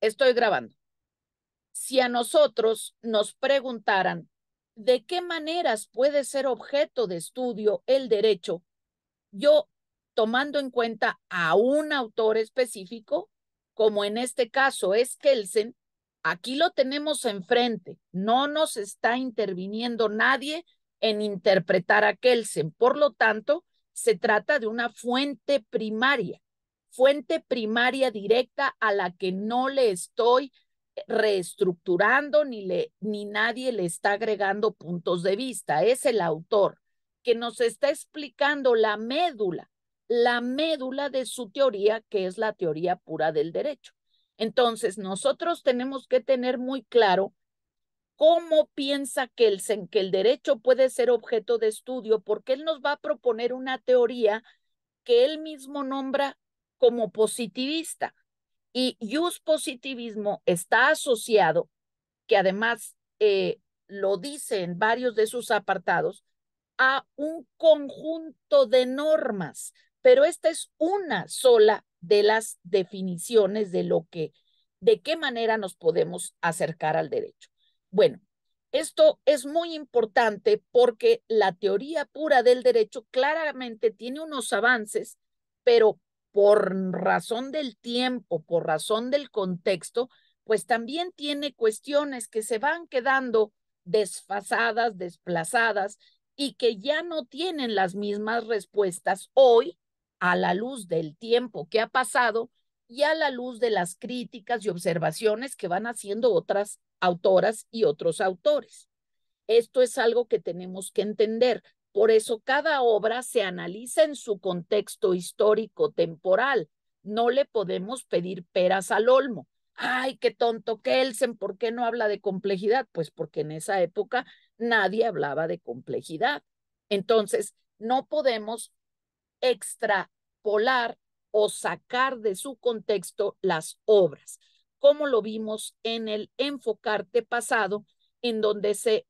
Estoy grabando. Si a nosotros nos preguntaran de qué maneras puede ser objeto de estudio el derecho, yo, tomando en cuenta a un autor específico, como en este caso es Kelsen, aquí lo tenemos enfrente, no nos está interviniendo nadie en interpretar a Kelsen, por lo tanto, se trata de una fuente primaria directa a la que no le estoy reestructurando ni nadie le está agregando puntos de vista, es el autor que nos está explicando la médula de su teoría, que es la teoría pura del derecho. Entonces, nosotros tenemos que tener muy claro cómo piensa Kelsen que el derecho puede ser objeto de estudio, porque él nos va a proponer una teoría que él mismo nombra como positivista. Y positivismo está asociado, que además lo dice en varios de sus apartados, a un conjunto de normas, pero esta es una sola de las definiciones de qué manera nos podemos acercar al derecho. Bueno, esto es muy importante porque la teoría pura del derecho claramente tiene unos avances, pero por razón del tiempo, por razón del contexto, pues también tiene cuestiones que se van quedando desfasadas, desplazadas, y que ya no tienen las mismas respuestas hoy a la luz del tiempo que ha pasado y a la luz de las críticas y observaciones que van haciendo otras autoras y otros autores. Esto es algo que tenemos que entender. Por eso cada obra se analiza en su contexto histórico temporal. No le podemos pedir peras al olmo. Ay, qué tonto Kelsen, ¿por qué no habla de complejidad? Pues porque en esa época nadie hablaba de complejidad. Entonces, no podemos extrapolar o sacar de su contexto las obras, como lo vimos en el Enfocarte pasado, en donde se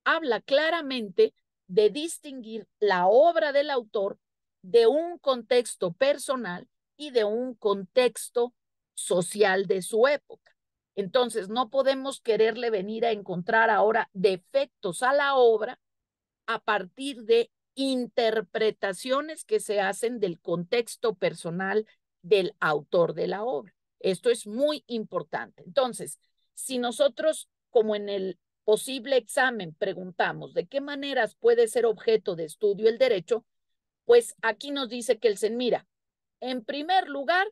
habla claramente de distinguir la obra del autor de un contexto personal y de un contexto social de su época. Entonces, no podemos quererle venir a encontrar ahora defectos a la obra a partir de interpretaciones que se hacen del contexto personal del autor de la obra. Esto es muy importante. Entonces, si nosotros, como en el posible examen, preguntamos de qué maneras puede ser objeto de estudio el derecho, pues aquí nos dice que el mira, en primer lugar,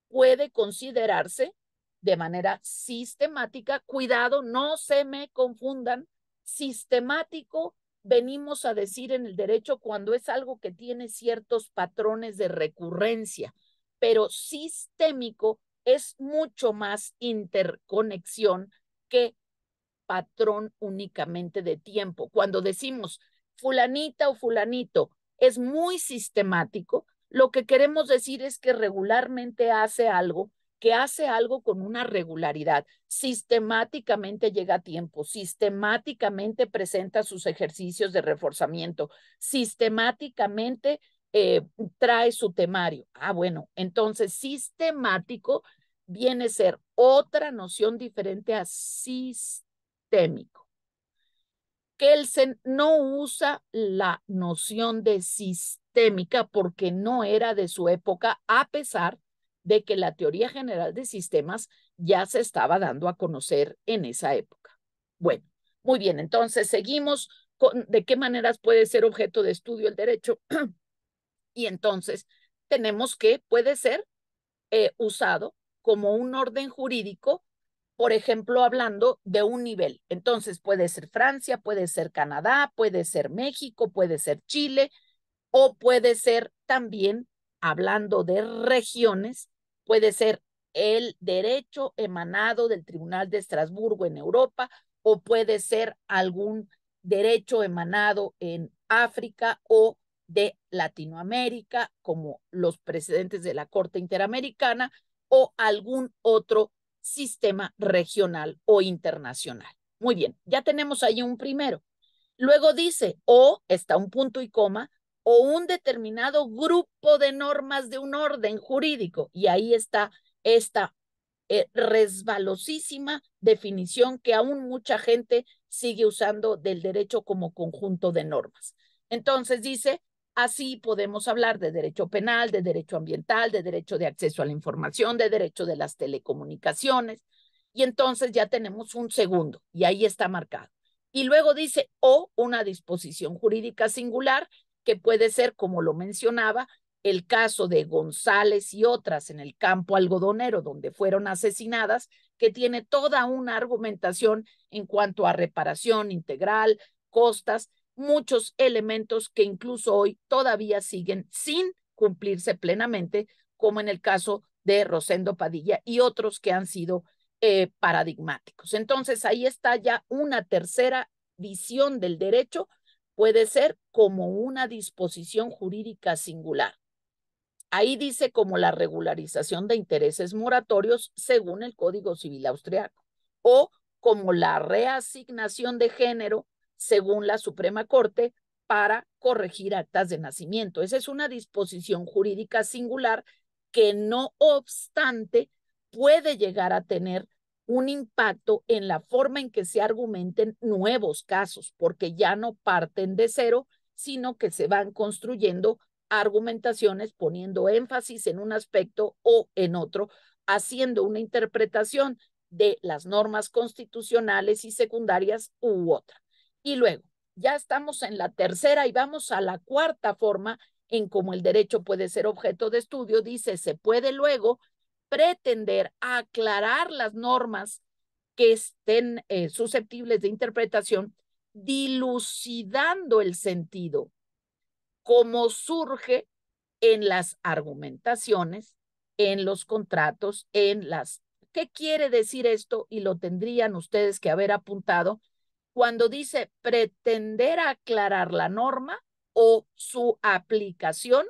puede considerarse de manera sistemática, cuidado, no se me confundan, sistemático venimos a decir en el derecho cuando es algo que tiene ciertos patrones de recurrencia, pero sistémico es mucho más interconexión que patrón únicamente de tiempo. Cuando decimos fulanita o fulanito es muy sistemático, lo que queremos decir es que regularmente hace algo, que hace algo con una regularidad, sistemáticamente llega a tiempo, sistemáticamente presenta sus ejercicios de reforzamiento, sistemáticamente trae su temario. Ah, bueno, entonces sistemático viene a ser otra noción diferente a sistémico. Kelsen no usa la noción de sistémica porque no era de su época, a pesar de que la teoría general de sistemas ya se estaba dando a conocer en esa época. Bueno, muy bien, entonces seguimos con de qué maneras puede ser objeto de estudio el derecho. Y entonces tenemos que puede ser usado como un orden jurídico, por ejemplo, hablando de un nivel. Entonces puede ser Francia, puede ser Canadá, puede ser México, puede ser Chile, o puede ser también, hablando de regiones, puede ser el derecho emanado del Tribunal de Estrasburgo en Europa, o puede ser algún derecho emanado en África o de Latinoamérica, como los precedentes de la Corte Interamericana, o algún otro sistema regional o internacional. Muy bien, ya tenemos ahí un primero. Luego dice, o está un punto y coma, o un determinado grupo de normas de un orden jurídico. Y ahí está esta resbalosísima definición que aún mucha gente sigue usando del derecho como conjunto de normas. Entonces dice, así podemos hablar de derecho penal, de derecho ambiental, de derecho de acceso a la información, de derecho de las telecomunicaciones, y entonces ya tenemos un segundo, y ahí está marcado. Y luego dice, o una disposición jurídica singular, que puede ser, como lo mencionaba, el caso de González y otras en el campo algodonero donde fueron asesinadas, que tiene toda una argumentación en cuanto a reparación integral, costas, muchos elementos que incluso hoy todavía siguen sin cumplirse plenamente, como en el caso de Rosendo Padilla y otros que han sido paradigmáticos. Entonces, ahí está ya una tercera visión del derecho, puede ser como una disposición jurídica singular. Ahí dice como la regularización de intereses moratorios según el Código Civil austriaco, o como la reasignación de género según la Suprema Corte para corregir actas de nacimiento. Esa es una disposición jurídica singular que no obstante puede llegar a tener un impacto en la forma en que se argumenten nuevos casos, porque ya no parten de cero, sino que se van construyendo argumentaciones poniendo énfasis en un aspecto o en otro, haciendo una interpretación de las normas constitucionales y secundarias u otra. Y luego, ya estamos en la tercera y vamos a la cuarta forma en cómo el derecho puede ser objeto de estudio. Dice, se puede luego pretender aclarar las normas que estén susceptibles de interpretación, dilucidando el sentido como surge en las argumentaciones, en los contratos, en las... ¿Qué quiere decir esto? Y lo tendrían ustedes que haber apuntado cuando dice pretender aclarar la norma o su aplicación,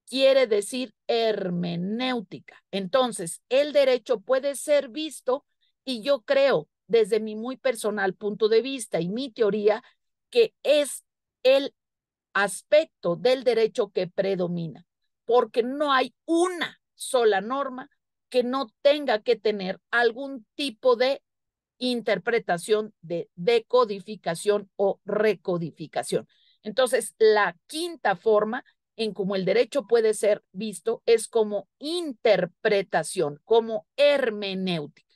quiere decir hermenéutica. Entonces, el derecho puede ser visto, y yo creo, desde mi muy personal punto de vista y mi teoría, que es el aspecto del derecho que predomina, porque no hay una sola norma que no tenga que tener algún tipo de interpretación, de decodificación o recodificación. Entonces, la quinta forma en cómo el derecho puede ser visto es como interpretación, como hermenéutica.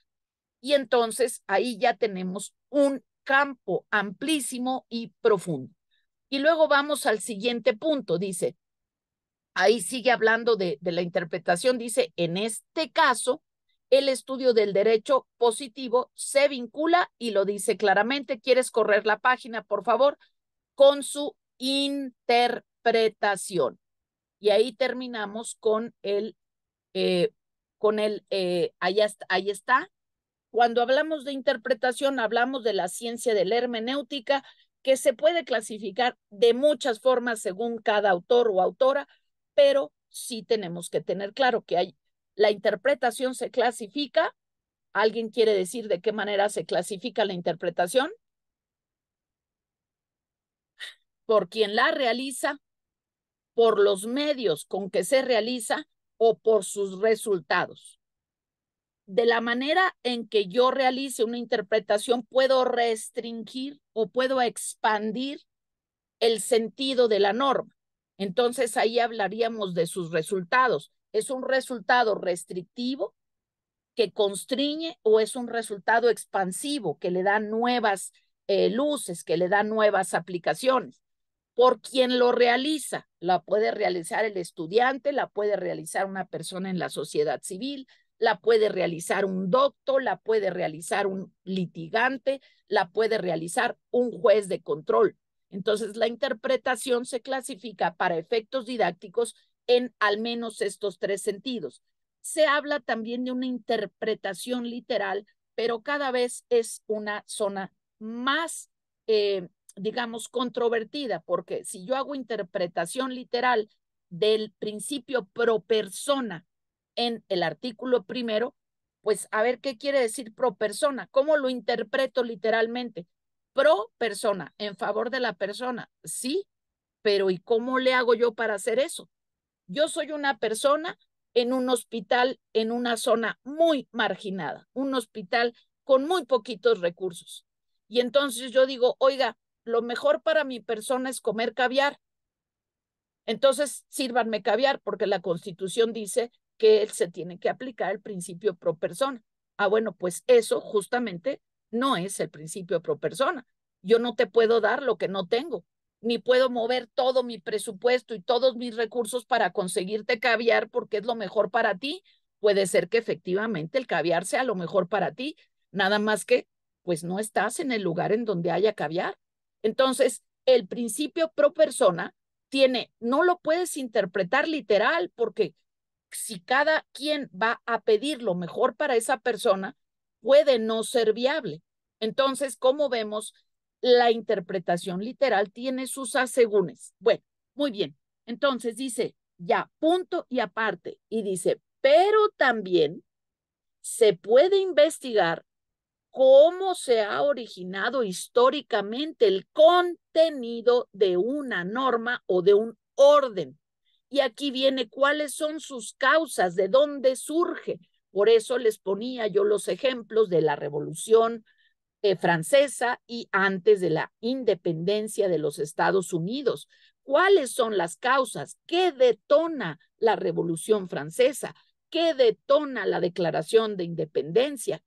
Y entonces ahí ya tenemos un campo amplísimo y profundo. Y luego vamos al siguiente punto, dice, ahí sigue hablando de la interpretación, dice, en este caso, el estudio del derecho positivo se vincula, y lo dice claramente, ¿quieres correr la página, por favor? Con su interpretación. Y ahí terminamos con ahí está. Cuando hablamos de interpretación, hablamos de la ciencia de la hermenéutica, que se puede clasificar de muchas formas según cada autor o autora, pero sí tenemos que tener claro que la interpretación se clasifica. ¿Alguien quiere decir de qué manera se clasifica la interpretación? Por quien la realiza, por los medios con que se realiza o por sus resultados. De la manera en que yo realice una interpretación, puedo restringir o puedo expandir el sentido de la norma. Entonces ahí hablaríamos de sus resultados. ¿Es un resultado restrictivo que constriñe o es un resultado expansivo que le da nuevas luces, que le da nuevas aplicaciones? Por quien lo realiza, la puede realizar el estudiante, la puede realizar una persona en la sociedad civil, la puede realizar un doctor, la puede realizar un litigante, la puede realizar un juez de control. Entonces, la interpretación se clasifica para efectos didácticos en al menos estos tres sentidos. Se habla también de una interpretación literal, pero cada vez es una zona más digamos, controvertida, porque si yo hago interpretación literal del principio pro persona en el artículo primero, pues a ver qué quiere decir pro persona, cómo lo interpreto literalmente. Pro persona, en favor de la persona, sí, pero ¿y cómo le hago yo para hacer eso? Yo soy una persona en un hospital en una zona muy marginada, un hospital con muy poquitos recursos. Y entonces yo digo, oiga, lo mejor para mi persona es comer caviar. Entonces, sírvanme caviar porque la Constitución dice que se tiene que aplicar el principio pro persona. Ah, bueno, pues eso justamente no es el principio pro persona. Yo no te puedo dar lo que no tengo, ni puedo mover todo mi presupuesto y todos mis recursos para conseguirte caviar porque es lo mejor para ti. Puede ser que efectivamente el caviar sea lo mejor para ti, nada más que pues no estás en el lugar en donde haya caviar. Entonces, el principio pro persona tiene, no lo puedes interpretar literal, porque si cada quien va a pedir lo mejor para esa persona, puede no ser viable. Entonces, como vemos, la interpretación literal tiene sus asegúnes. Bueno, muy bien. Entonces dice, ya, punto y aparte. Y dice, pero también se puede investigar cómo se ha originado históricamente el contenido de una norma o de un orden. Y aquí viene cuáles son sus causas, de dónde surge. Por eso les ponía yo los ejemplos de la Revolución Francesa y antes de la independencia de los Estados Unidos. ¿Cuáles son las causas? ¿Qué detona la Revolución Francesa? ¿Qué detona la Declaración de Independencia?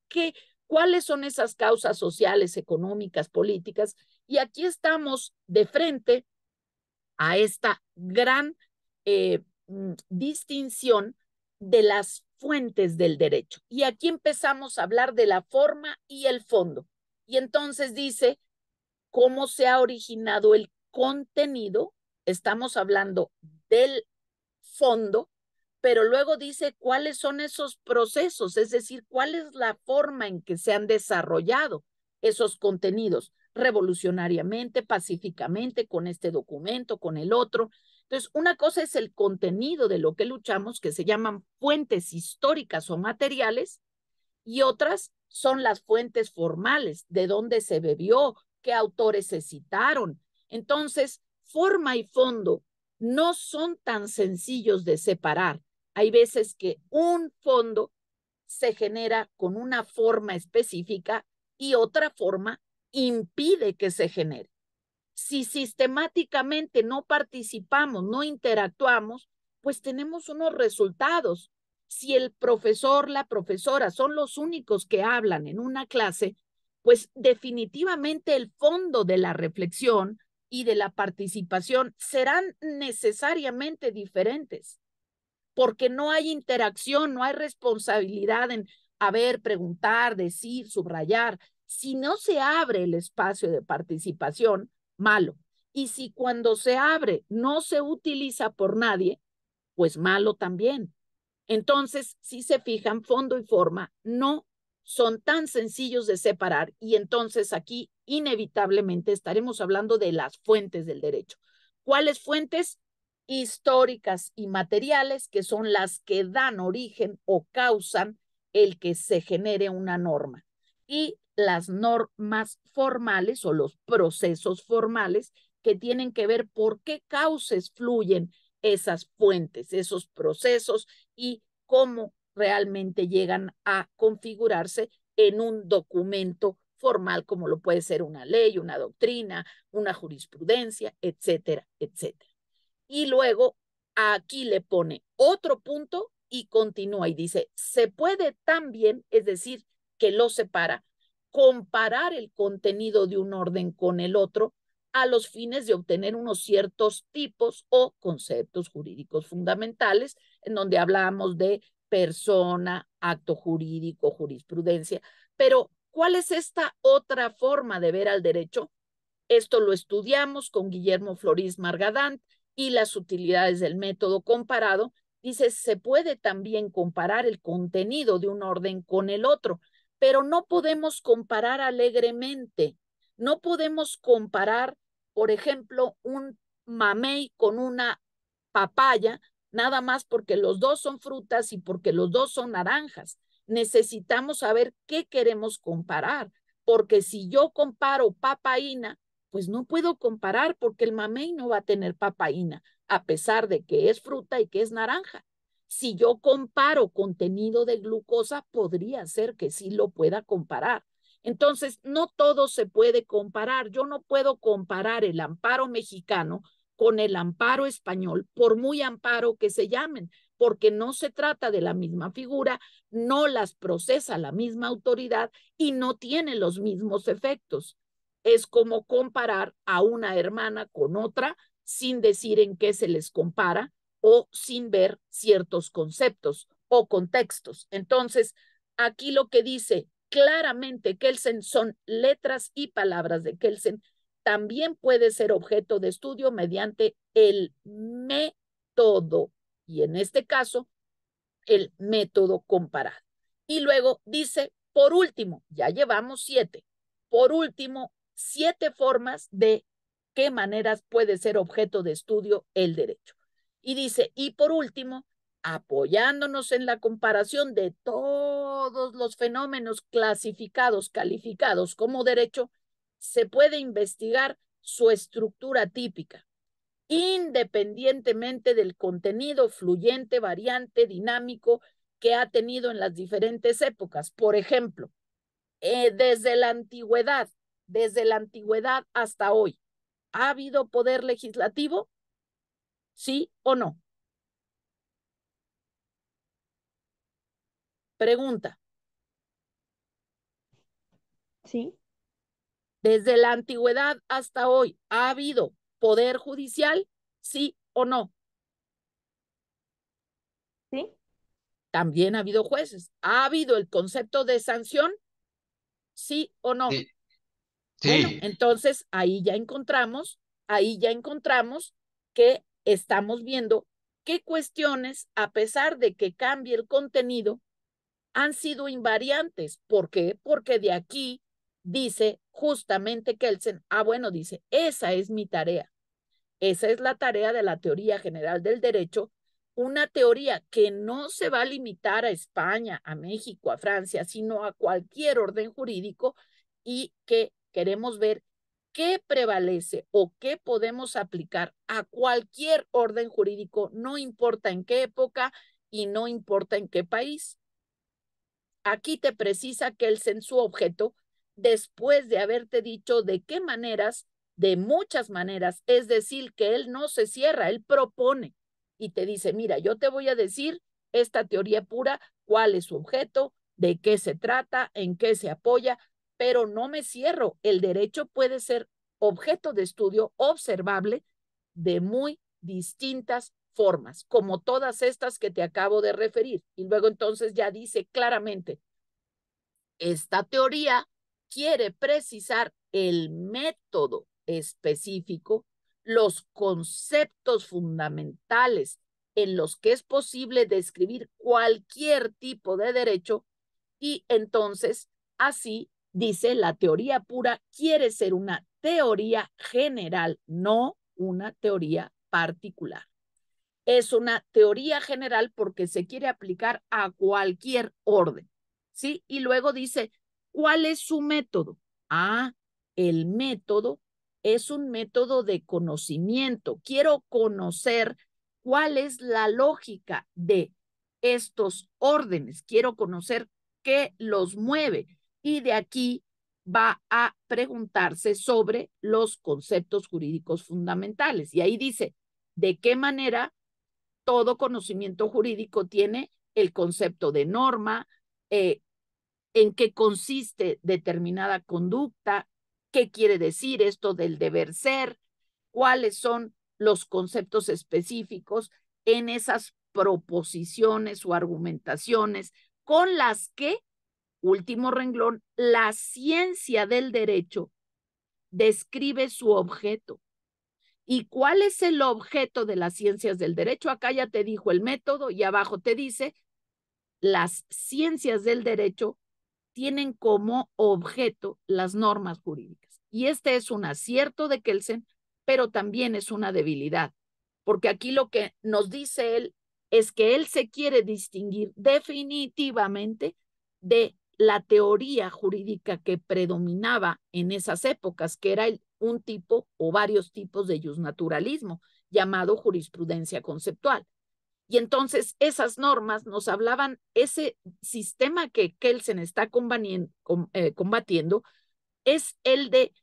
¿Cuáles son esas causas sociales, económicas, políticas? Y aquí estamos de frente a esta gran distinción de las fuentes del derecho. Y aquí empezamos a hablar de la forma y el fondo. Y entonces dice cómo se ha originado el contenido. Estamos hablando del fondo, pero luego dice cuáles son esos procesos, es decir, cuál es la forma en que se han desarrollado esos contenidos revolucionariamente, pacíficamente, con este documento, con el otro. Entonces, una cosa es el contenido de lo que luchamos, que se llaman fuentes históricas o materiales, y otras son las fuentes formales, de dónde se bebió, qué autores se citaron. Entonces, forma y fondo no son tan sencillos de separar. Hay veces que un fondo se genera con una forma específica y otra forma impide que se genere. Si sistemáticamente no participamos, no interactuamos, pues tenemos unos resultados. Si el profesor, la profesora son los únicos que hablan en una clase, pues definitivamente el fondo de la reflexión y de la participación serán necesariamente diferentes, porque no hay interacción, no hay responsabilidad en haber, preguntar, decir, subrayar. Si no se abre el espacio de participación, malo. Y si cuando se abre no se utiliza por nadie, pues malo también. Entonces, si se fijan, fondo y forma no son tan sencillos de separar y entonces aquí inevitablemente estaremos hablando de las fuentes del derecho. ¿Cuáles fuentes? Históricas y materiales, que son las que dan origen o causan el que se genere una norma. Y las normas formales o los procesos formales que tienen que ver por qué causas fluyen esas fuentes, esos procesos y cómo realmente llegan a configurarse en un documento formal como lo puede ser una ley, una doctrina, una jurisprudencia, etcétera, etcétera. Y luego aquí le pone otro punto y continúa y dice, se puede también, es decir, que lo separa, comparar el contenido de un orden con el otro a los fines de obtener unos ciertos tipos o conceptos jurídicos fundamentales, en donde hablamos de persona, acto jurídico, jurisprudencia. Pero, ¿cuál es esta otra forma de ver al derecho? Esto lo estudiamos con Guillermo Florís Margadán y las utilidades del método comparado. Dice, se puede también comparar el contenido de un orden con el otro, pero no podemos comparar alegremente. No podemos comparar, por ejemplo, un mamey con una papaya, nada más porque los dos son frutas y porque los dos son naranjas. Necesitamos saber qué queremos comparar, porque si yo comparo papaína, pues no puedo comparar porque el mamey no va a tener papaína, a pesar de que es fruta y que es naranja. Si yo comparo contenido de glucosa, podría ser que sí lo pueda comparar. Entonces, no todo se puede comparar. Yo no puedo comparar el amparo mexicano con el amparo español, por muy amparo que se llamen, porque no se trata de la misma figura, no las procesa la misma autoridad y no tiene los mismos efectos. Es como comparar a una hermana con otra sin decir en qué se les compara o sin ver ciertos conceptos o contextos. Entonces, aquí lo que dice claramente Kelsen son letras y palabras de Kelsen, también puede ser objeto de estudio mediante el método, y en este caso, el método comparado. Y luego dice, por último, ya llevamos 7, por último, 7 formas de qué maneras puede ser objeto de estudio el derecho. Y dice, y por último, apoyándonos en la comparación de todos los fenómenos clasificados, calificados como derecho, se puede investigar su estructura típica, independientemente del contenido fluyente, variante, dinámico que ha tenido en las diferentes épocas. Por ejemplo, desde la antigüedad hasta hoy, ¿ha habido poder legislativo? ¿Sí o no? Pregunta. Sí, Desde la antigüedad hasta hoy, ¿ha habido poder judicial? ¿Sí o no? sí, También ha habido jueces. ¿Ha habido el concepto de sanción? ¿Sí o no? Sí, Bueno, sí, entonces ahí ya encontramos que estamos viendo qué cuestiones, a pesar de que cambie el contenido, han sido invariantes. ¿Por qué? Porque de aquí dice justamente Kelsen, bueno, dice, esa es mi tarea. Esa es la tarea de la teoría general del derecho, una teoría que no se va a limitar a España, a México, a Francia, sino a cualquier orden jurídico, y que queremos ver qué prevalece o qué podemos aplicar a cualquier orden jurídico, no importa en qué época y no importa en qué país. Aquí te precisa que el su objeto, después de haberte dicho de qué maneras, de muchas maneras, es decir, que él no se cierra, él propone y te dice, mira, yo te voy a decir esta teoría pura, cuál es su objeto, de qué se trata, en qué se apoya, pero no me cierro. El derecho puede ser objeto de estudio observable de muy distintas formas, como todas estas que te acabo de referir. Y luego entonces ya dice claramente, esta teoría quiere precisar el método específico, los conceptos fundamentales en los que es posible describir cualquier tipo de derecho, y entonces así dice, la teoría pura quiere ser una teoría general, no una teoría particular. Es una teoría general porque se quiere aplicar a cualquier orden, ¿sí? Y luego dice, ¿cuál es su método? El método es un método de conocimiento. Quiero conocer cuál es la lógica de estos órdenes. Quiero conocer qué los mueve. Y de aquí va a preguntarse sobre los conceptos jurídicos fundamentales. Y ahí dice, ¿de qué manera todo conocimiento jurídico tiene el concepto de norma, en qué consiste determinada conducta, qué quiere decir esto del deber ser, cuáles son los conceptos específicos en esas proposiciones o argumentaciones con las que, último renglón, la ciencia del derecho describe su objeto. ¿Y cuál es el objeto de las ciencias del derecho? Acá ya te dijo el método y abajo te dice, las ciencias del derecho tienen como objeto las normas jurídicas. Y este es un acierto de Kelsen, pero también es una debilidad, porque aquí lo que nos dice él es que él se quiere distinguir definitivamente de la teoría jurídica que predominaba en esas épocas, que era un tipo o varios tipos de justnaturalismo, llamado jurisprudencia conceptual. Y entonces esas normas nos hablaban, ese sistema que Kelsen está combatiendo es el de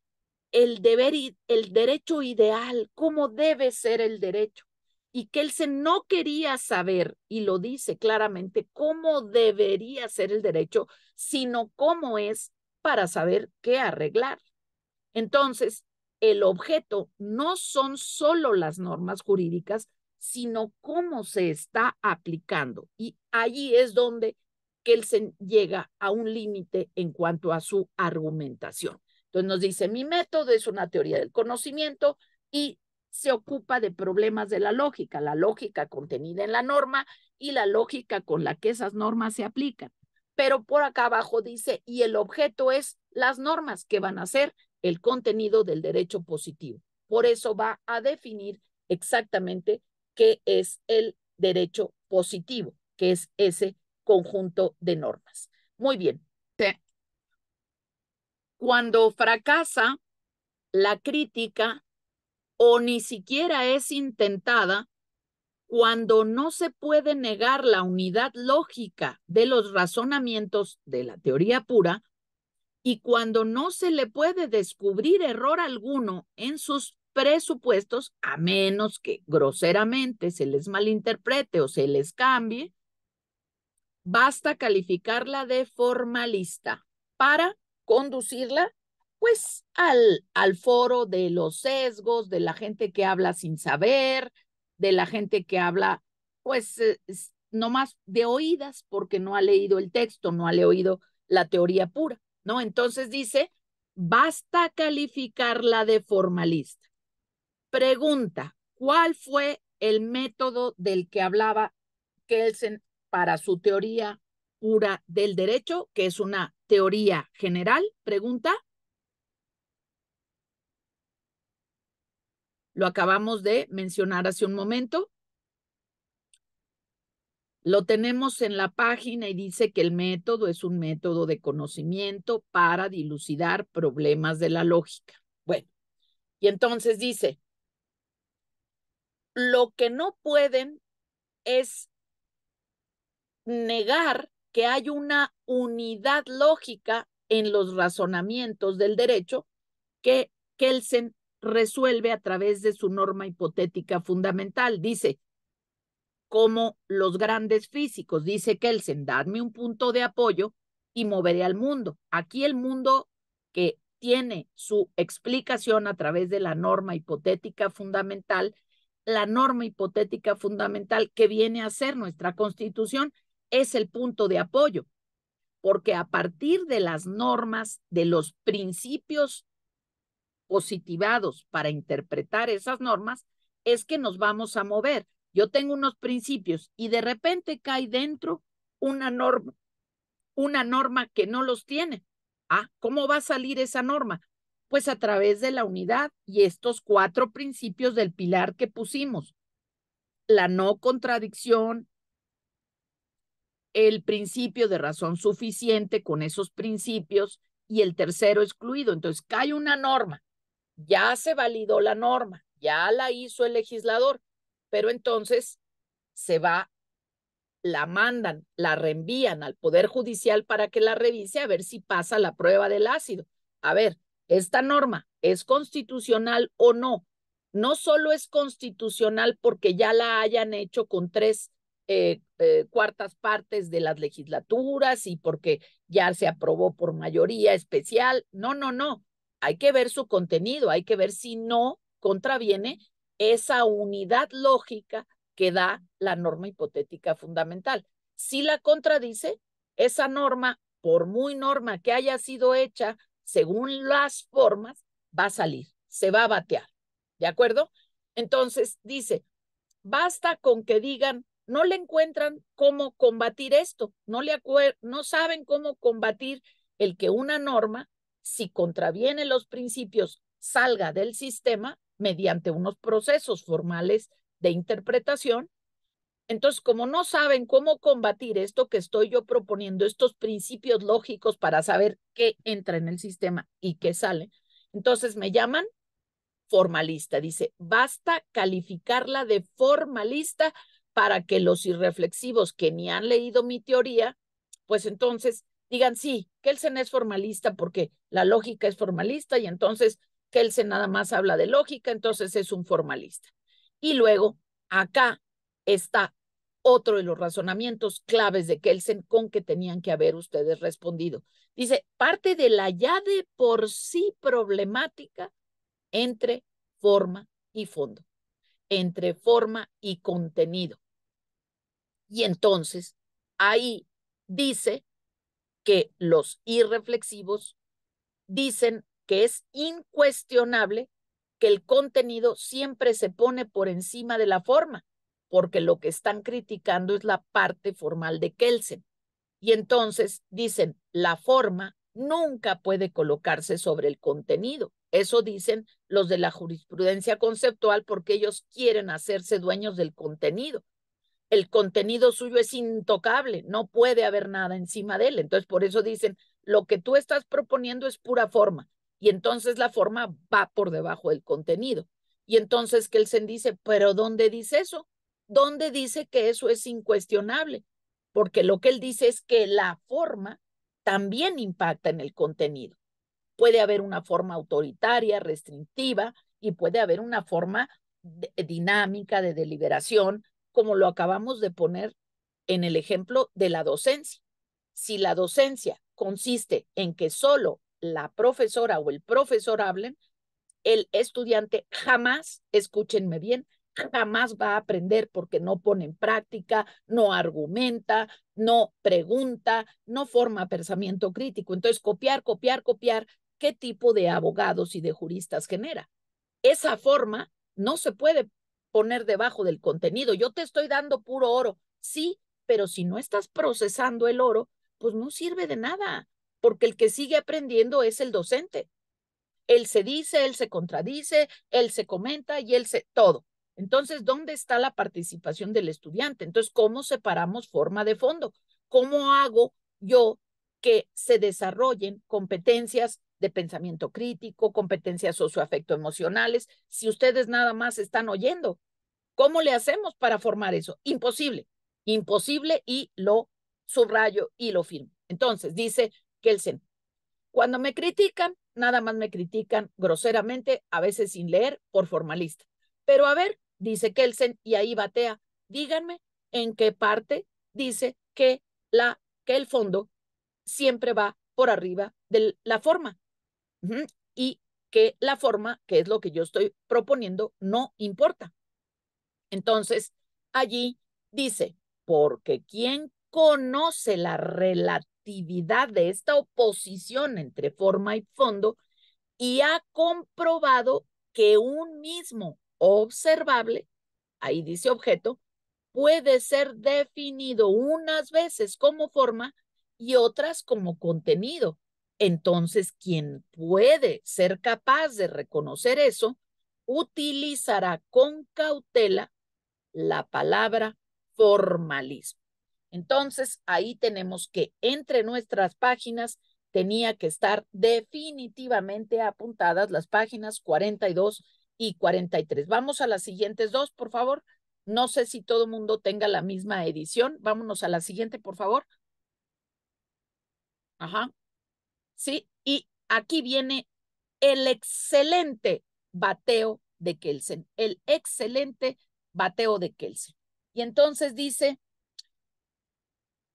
el deber y el derecho ideal, cómo debe ser el derecho. Y Kelsen no quería saber, y lo dice claramente, cómo debería ser el derecho, sino cómo es para saber qué arreglar. Entonces, el objeto no son solo las normas jurídicas, sino cómo se está aplicando. Y allí es donde Kelsen llega a un límite en cuanto a su argumentación. Entonces nos dice, mi método es una teoría del conocimiento y se ocupa de problemas de la lógica contenida en la norma y la lógica con la que esas normas se aplican. Pero por acá abajo dice, y el objeto es las normas que van a ser el contenido del derecho positivo. Por eso va a definir exactamente qué es el derecho positivo, que es ese conjunto de normas. Muy bien. Cuando fracasa la crítica o ni siquiera es intentada, cuando no se puede negar la unidad lógica de los razonamientos de la teoría pura, y cuando no se le puede descubrir error alguno en sus presupuestos, a menos que groseramente se les malinterprete o se les cambie, basta calificarla de formalista para conducirla pues al foro de los sesgos, de la gente que habla sin saber, de la gente que habla pues nomás de oídas porque no ha leído el texto, no ha leído la teoría pura, ¿no? Entonces dice, basta calificarla de formalista. Pregunta, ¿cuál fue el método del que hablaba Kelsen para su teoría pura del derecho, que es una teoría general? Pregunta. Lo acabamos de mencionar hace un momento. Lo tenemos en la página y dice que el método es un método de conocimiento para dilucidar problemas de la lógica. Bueno, y entonces dice, lo que no pueden es negar que hay una unidad lógica en los razonamientos del derecho que Kelsen resuelve a través de su norma hipotética fundamental. Dice, como los grandes físicos, dice Kelsen, dadme un punto de apoyo y moveré al mundo. Aquí el mundo que tiene su explicación a través de la norma hipotética fundamental, la norma hipotética fundamental que viene a ser nuestra Constitución, es el punto de apoyo, porque a partir de las normas, de los principios positivados para interpretar esas normas, es que nos vamos a mover. Yo tengo unos principios y de repente cae dentro una norma que no los tiene. Ah, ¿cómo va a salir esa norma? Pues a través de la unidad y estos 4 principios del pilar que pusimos. La no contradicción, el principio de razón suficiente con esos principios y el tercero excluido. Entonces cae una norma, ya se validó la norma, ya la hizo el legislador, pero entonces se va, la mandan, la reenvían al Poder Judicial para que la revise a ver si pasa la prueba del ácido. A ver, esta norma es constitucional o no. No solo es constitucional porque ya la hayan hecho con 3/4 partes de las legislaturas y porque ya se aprobó por mayoría especial. No, no, no. Hay que ver su contenido, hay que ver si no contraviene esa unidad lógica que da la norma hipotética fundamental. Si la contradice, esa norma, por muy norma que haya sido hecha según las formas, va a salir, se va a batear. ¿De acuerdo? Entonces dice, basta con que digan, no le encuentran cómo combatir esto, no saben cómo combatir el que una norma, si contraviene los principios, salga del sistema mediante unos procesos formales de interpretación. Entonces, como no saben cómo combatir esto que estoy yo proponiendo, estos principios lógicos para saber qué entra en el sistema y qué sale, entonces me llaman formalista. Dice, basta calificarla de formalista para que los irreflexivos que ni han leído mi teoría, pues entonces digan, sí, Kelsen es formalista porque la lógica es formalista y entonces Kelsen nada más habla de lógica, entonces es un formalista. Y luego, acá está otro de los razonamientos claves de Kelsen con que tenían que haber ustedes respondido. Dice, parte de la ya de por sí problemática entre forma y fondo, entre forma y contenido. Y entonces, ahí dice que los irreflexivos dicen que es incuestionable que el contenido siempre se pone por encima de la forma, porque lo que están criticando es la parte formal de Kelsen. Y entonces dicen, la forma nunca puede colocarse sobre el contenido. Eso dicen los de la jurisprudencia conceptual porque ellos quieren hacerse dueños del contenido. El contenido suyo es intocable, no puede haber nada encima de él. Entonces, por eso dicen, lo que tú estás proponiendo es pura forma. Y entonces la forma va por debajo del contenido. Y entonces Kelsen dice, pero ¿dónde dice eso? ¿Dónde dice que eso es incuestionable? Porque lo que él dice es que la forma también impacta en el contenido. Puede haber una forma autoritaria, restrictiva, y puede haber una forma dinámica de deliberación, como lo acabamos de poner en el ejemplo de la docencia. Si la docencia consiste en que solo la profesora o el profesor hablen, el estudiante jamás, escúchenme bien, jamás va a aprender porque no pone en práctica, no argumenta, no pregunta, no forma pensamiento crítico. Entonces, copiar, copiar, copiar, ¿qué tipo de abogados y de juristas genera? Esa forma no se puede poner debajo del contenido. Yo te estoy dando puro oro, sí, pero si no estás procesando el oro, pues no sirve de nada, porque el que sigue aprendiendo es el docente. Él se dice, él se contradice, él se comenta y él se todo. Entonces, ¿dónde está la participación del estudiante? Entonces, ¿cómo separamos forma de fondo? ¿Cómo hago yo que se desarrollen competencias de pensamiento crítico, competencias socioafecto-emocionales, si ustedes nada más están oyendo? ¿Cómo le hacemos para formar eso? Imposible, imposible, y lo subrayo y lo firmo. Entonces, dice Kelsen, cuando me critican, nada más me critican groseramente, a veces sin leer, por formalista. Pero a ver, dice Kelsen, y ahí batea, díganme en qué parte dice que el fondo siempre va por arriba de la forma. Y que la forma, que es lo que yo estoy proponiendo, no importa. Entonces, allí dice, porque quien conoce la relatividad de esta oposición entre forma y fondo y ha comprobado que un mismo observable, ahí dice objeto, puede ser definido unas veces como forma y otras como contenido. Entonces, quien puede ser capaz de reconocer eso, utilizará con cautela la palabra formalismo. Entonces, ahí tenemos que entre nuestras páginas tenía que estar definitivamente apuntadas las páginas 42 y 43. Vamos a las siguientes dos, por favor. No sé si todo el mundo tenga la misma edición. Vámonos a la siguiente, por favor. Ajá. Sí, y aquí viene el excelente bateo de Kelsen, el excelente bateo de Kelsen. Y entonces dice,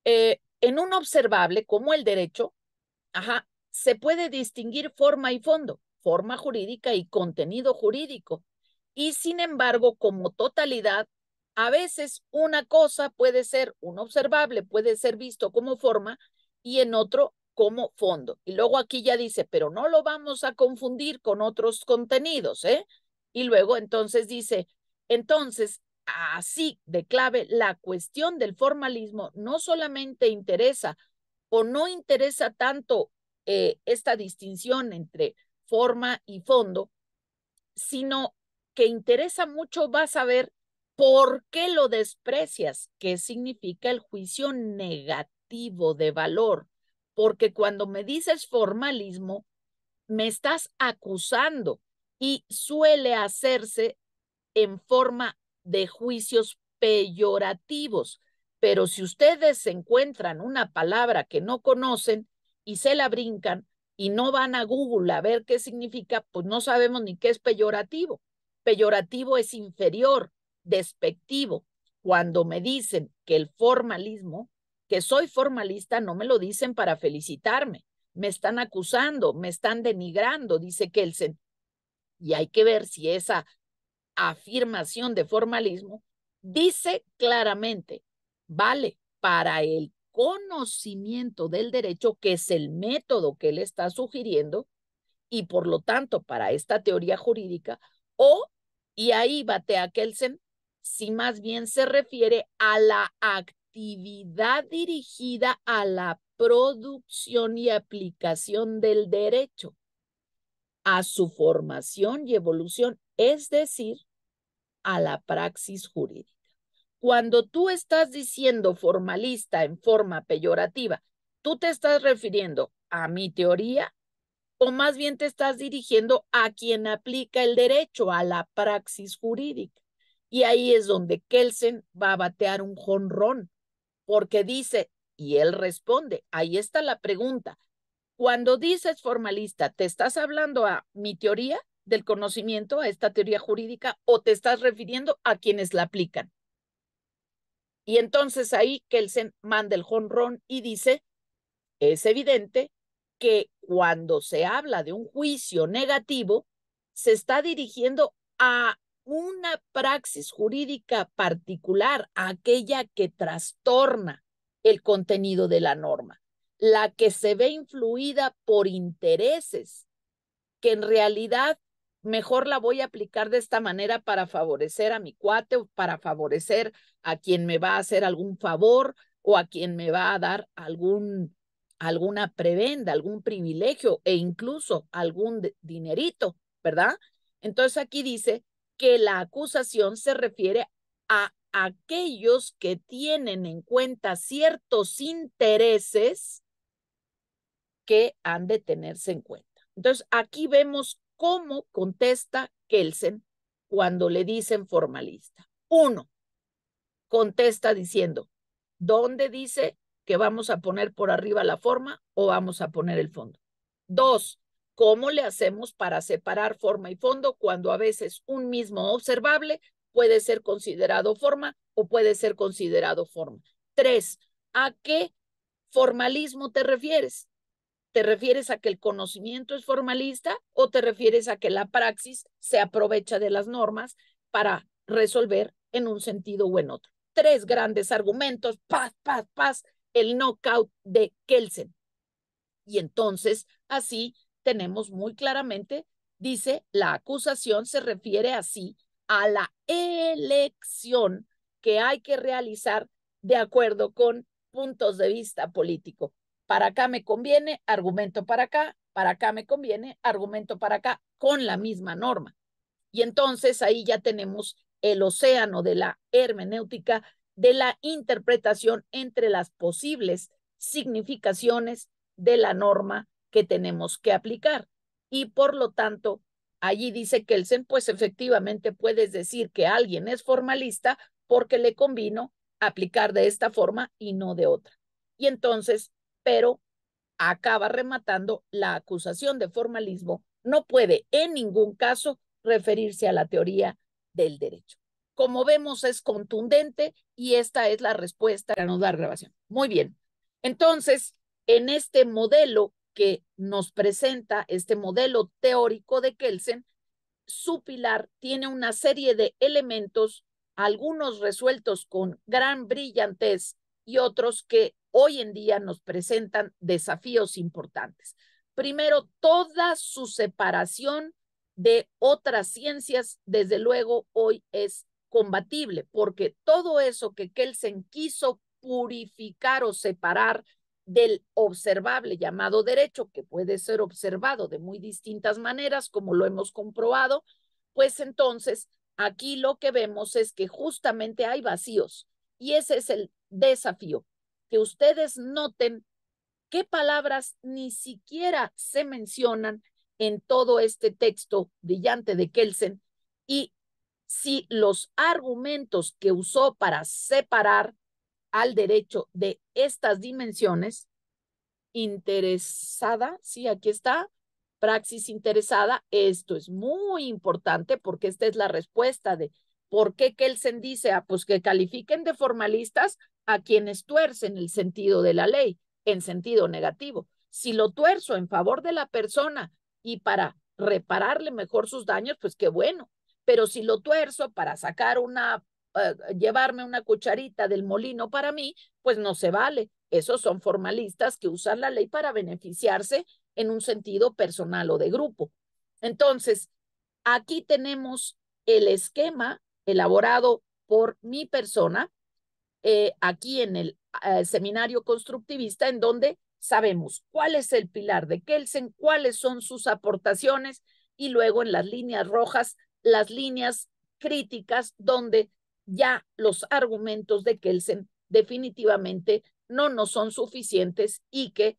en un observable como el derecho, se puede distinguir forma y fondo, forma jurídica y contenido jurídico. Y sin embargo, como totalidad, a veces una cosa puede ser un observable, puede ser visto como forma y en otro como fondo. Y luego aquí ya dice, pero no lo vamos a confundir con otros contenidos, ¿eh? Y luego entonces dice, entonces, así de clave, la cuestión del formalismo no solamente interesa o no interesa tanto esta distinción entre forma y fondo, sino que interesa mucho, vas a ver por qué lo desprecias, qué significa el juicio negativo de valor, porque cuando me dices formalismo, me estás acusando y suele hacerse en forma de juicios peyorativos. Pero si ustedes encuentran una palabra que no conocen y se la brincan y no van a Google a ver qué significa, pues no sabemos ni qué es peyorativo. Peyorativo es inferior, despectivo. Cuando me dicen que el formalismo, que soy formalista, no me lo dicen para felicitarme. Me están acusando, me están denigrando, dice Kelsen. Y hay que ver si esa afirmación de formalismo dice claramente, vale para el conocimiento del derecho, que es el método que él está sugiriendo, y por lo tanto para esta teoría jurídica, o, y ahí batea Kelsen, si más bien se refiere a la actividad dirigida a la producción y aplicación del derecho, a su formación y evolución, es decir, a la praxis jurídica. Cuando tú estás diciendo formalista en forma peyorativa, ¿tú te estás refiriendo a mi teoría o más bien te estás dirigiendo a quien aplica el derecho, a la praxis jurídica? Y ahí es donde Kelsen va a batear un jonrón, porque dice, y él responde, ahí está la pregunta, cuando dices formalista, ¿te estás hablando a mi teoría del conocimiento, a esta teoría jurídica, o te estás refiriendo a quienes la aplican? Y entonces ahí Kelsen manda el jonrón y dice, es evidente que cuando se habla de un juicio negativo, se está dirigiendo a una praxis jurídica particular, aquella que trastorna el contenido de la norma, la que se ve influida por intereses que en realidad mejor la voy a aplicar de esta manera para favorecer a mi cuate o para favorecer a quien me va a hacer algún favor o a quien me va a dar alguna prebenda, algún privilegio e incluso algún dinerito, ¿verdad? Entonces aquí dice que la acusación se refiere a aquellos que tienen en cuenta ciertos intereses que han de tenerse en cuenta. Entonces, aquí vemos cómo contesta Kelsen cuando le dicen formalista. Uno, contesta diciendo, ¿dónde dice que vamos a poner por arriba la forma o vamos a poner el fondo? Dos, ¿cómo le hacemos para separar forma y fondo cuando a veces un mismo observable puede ser considerado forma o puede ser considerado forma? Tres, ¿a qué formalismo te refieres? ¿Te refieres a que el conocimiento es formalista o te refieres a que la praxis se aprovecha de las normas para resolver en un sentido o en otro? Tres grandes argumentos, paz, el knockout de Kelsen. Y entonces, así tenemos muy claramente, dice, la acusación se refiere así a la elección que hay que realizar de acuerdo con puntos de vista político. Para acá me conviene, argumento para acá me conviene, argumento para acá, con la misma norma. Y entonces ahí ya tenemos el océano de la hermenéutica, de la interpretación entre las posibles significaciones de la norma que tenemos que aplicar. Y por lo tanto, allí dice Kelsen, pues efectivamente puedes decir que alguien es formalista porque le convino aplicar de esta forma y no de otra. Y entonces, pero acaba rematando, la acusación de formalismo no puede en ningún caso referirse a la teoría del derecho. Como vemos, es contundente y esta es la respuesta para no dar grabación. Muy bien. Entonces, en este modelo que nos presenta, este modelo teórico de Kelsen, su pilar tiene una serie de elementos, algunos resueltos con gran brillantez y otros que hoy en día nos presentan desafíos importantes. Primero, toda su separación de otras ciencias, desde luego, hoy es combatible, porque todo eso que Kelsen quiso purificar o separar del observable llamado derecho, que puede ser observado de muy distintas maneras, como lo hemos comprobado, pues entonces aquí lo que vemos es que justamente hay vacíos y ese es el desafío, que ustedes noten qué palabras ni siquiera se mencionan en todo este texto brillante de Kelsen y si los argumentos que usó para separar al derecho de estas dimensiones, interesada, sí, aquí está, praxis interesada, esto es muy importante porque esta es la respuesta de por qué Kelsen dice, pues que califiquen de formalistas a quienes tuercen el sentido de la ley en sentido negativo. Si lo tuerzo en favor de la persona y para repararle mejor sus daños, pues qué bueno. Pero si lo tuerzo para sacar llevarme una cucharita del molino para mí, pues no se vale. Esos son formalistas que usan la ley para beneficiarse en un sentido personal o de grupo. Entonces, aquí tenemos el esquema elaborado por mi persona, aquí en el seminario constructivista, en donde sabemos cuál es el pilar de Kelsen, cuáles son sus aportaciones, y luego en las líneas rojas, las líneas críticas, donde ya los argumentos de Kelsen definitivamente no nos son suficientes y que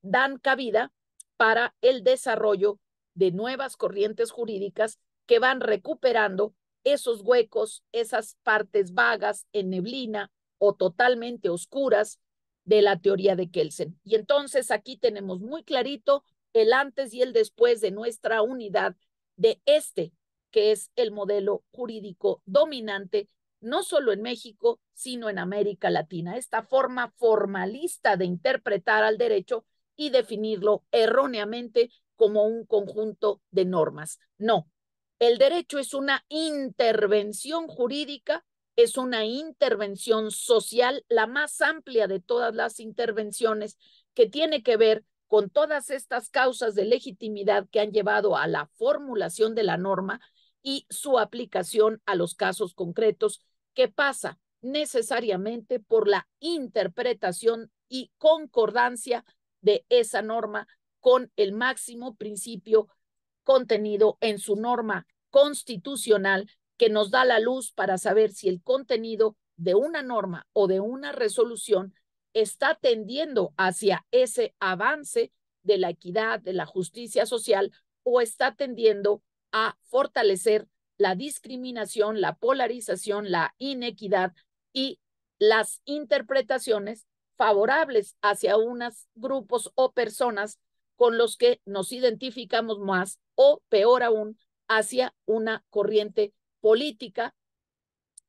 dan cabida para el desarrollo de nuevas corrientes jurídicas que van recuperando esos huecos, esas partes vagas en neblina o totalmente oscuras de la teoría de Kelsen. Y entonces aquí tenemos muy clarito el antes y el después de nuestra unidad de que es el modelo jurídico dominante, no solo en México, sino en América Latina. Esta forma formalista de interpretar al derecho y definirlo erróneamente como un conjunto de normas. No, el derecho es una intervención jurídica, es una intervención social, la más amplia de todas las intervenciones, que tiene que ver con todas estas causas de legitimidad que han llevado a la formulación de la norma y su aplicación a los casos concretos, que pasa necesariamente por la interpretación y concordancia de esa norma con el máximo principio contenido en su norma constitucional, que nos da la luz para saber si el contenido de una norma o de una resolución está tendiendo hacia ese avance de la equidad, de la justicia social, o está tendiendo a fortalecer la discriminación, la polarización, la inequidad y las interpretaciones favorables hacia unos grupos o personas con los que nos identificamos más, o peor aún, hacia una corriente política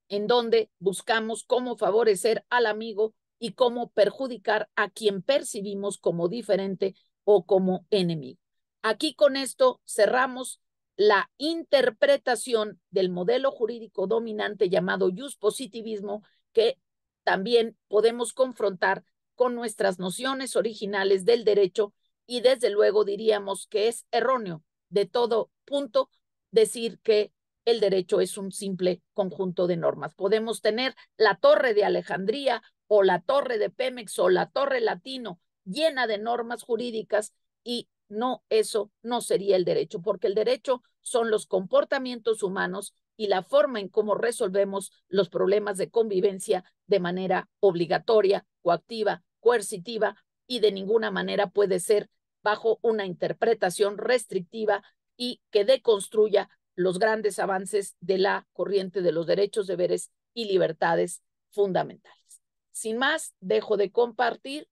en donde buscamos cómo favorecer al amigo y cómo perjudicar a quien percibimos como diferente o como enemigo. Aquí con esto cerramos la interpretación del modelo jurídico dominante llamado positivismo, que también podemos confrontar con nuestras nociones originales del derecho, y desde luego diríamos que es erróneo de todo punto decir que el derecho es un simple conjunto de normas. Podemos tener la Torre de Alejandría o la Torre de Pemex o la Torre Latino llena de normas jurídicas, y no, eso no sería el derecho, porque el derecho son los comportamientos humanos y la forma en cómo resolvemos los problemas de convivencia de manera obligatoria, coactiva, coercitiva, y de ninguna manera puede ser bajo una interpretación restrictiva y que deconstruya los grandes avances de la corriente de los derechos, deberes y libertades fundamentales. Sin más, dejo de compartir